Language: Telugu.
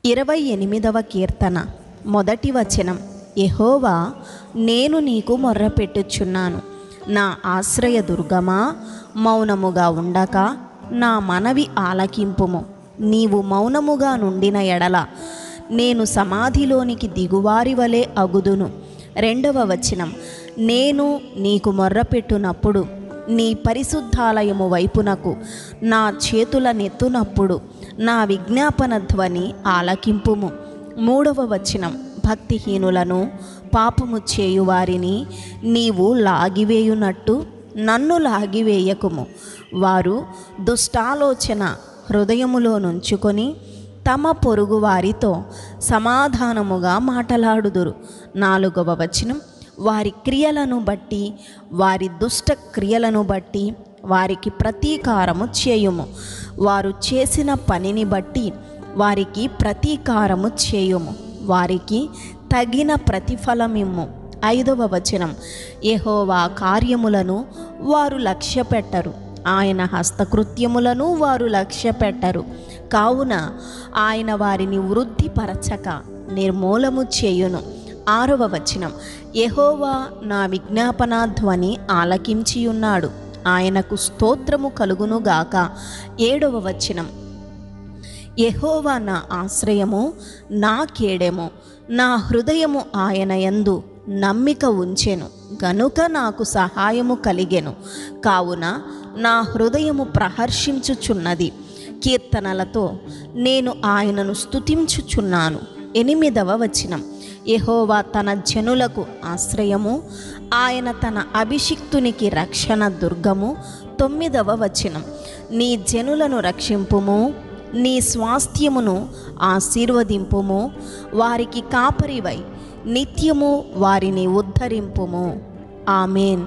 28వ కీర్తన మొదటి వచనం. యెహోవా, నేను నీకు మొర్రపెట్టుచున్నాను. నా ఆశ్రయ దుర్గమా, మౌనముగా ఉండక నా మనవి ఆలకింపుము. నీవు మౌనముగా నుండిన ఎడల నేను సమాధిలోనికి దిగువారి వలె అగుదును. 2వ వచనం. నేను నీకు మొర్రపెట్టునప్పుడు నీ పరిశుద్ధాలయము వైపునకు నా చేతులనెత్తునప్పుడు నా విజ్ఞాపన ధ్వని ఆలకింపుము. 3వ వచనం. భక్తిహీనులను పాపము చేయువారిని నీవు లాగివేయునట్టు నన్ను లాగివేయకుము. వారు దుష్టాలోచన హృదయములో నుంచుకొని తమ పొరుగు వారితో సమాధానముగా మాటలాడుదురు. 4వ వచనం. వారి క్రియలను బట్టి, వారి దుష్ట క్రియలను బట్టి వారికి ప్రతీకారము చేయుము. వారు చేసిన పనిని బట్టి వారికి ప్రతీకారము చేయుము. వారికి తగిన ప్రతిఫలమిమ్ము. 5వ వచనం. యెహోవా కార్యములను వారు లక్ష్యపెట్టరు, ఆయన హస్తకృత్యములను వారు లక్ష్యపెట్టరు. కావున ఆయన వారిని వృద్ధిపరచక నిర్మూలము చేయును. 6వ వచనం. యెహోవా నా విజ్ఞాపన ధ్వని ఆలకించియున్నాడు, ఆయనకు స్తోత్రము కలుగునుగాక. 7వ వచనం. యెహోవా నా ఆశ్రయము, నా కేడెము, నా హృదయము ఆయన యందు నమ్మిక ఉంచెను గనుక నాకు సహాయము కలిగెను. కావున నా హృదయము ప్రహర్షించుచున్నది, కీర్తనలతో నేను ఆయనను స్తుతించుచున్నాను. 8వ వచనం. యెహోవా తన జనులకు ఆశ్రయము, ఆయన తన అభిషిక్తునికి రక్షణ దుర్గము. 9వ వచనం. నీ జనులను రక్షింపుము, నీ స్వాస్థ్యమును ఆశీర్వదింపుము, వారికి కాపరివై నిత్యము వారిని ఉద్ధరింపుము. ఆమేన్.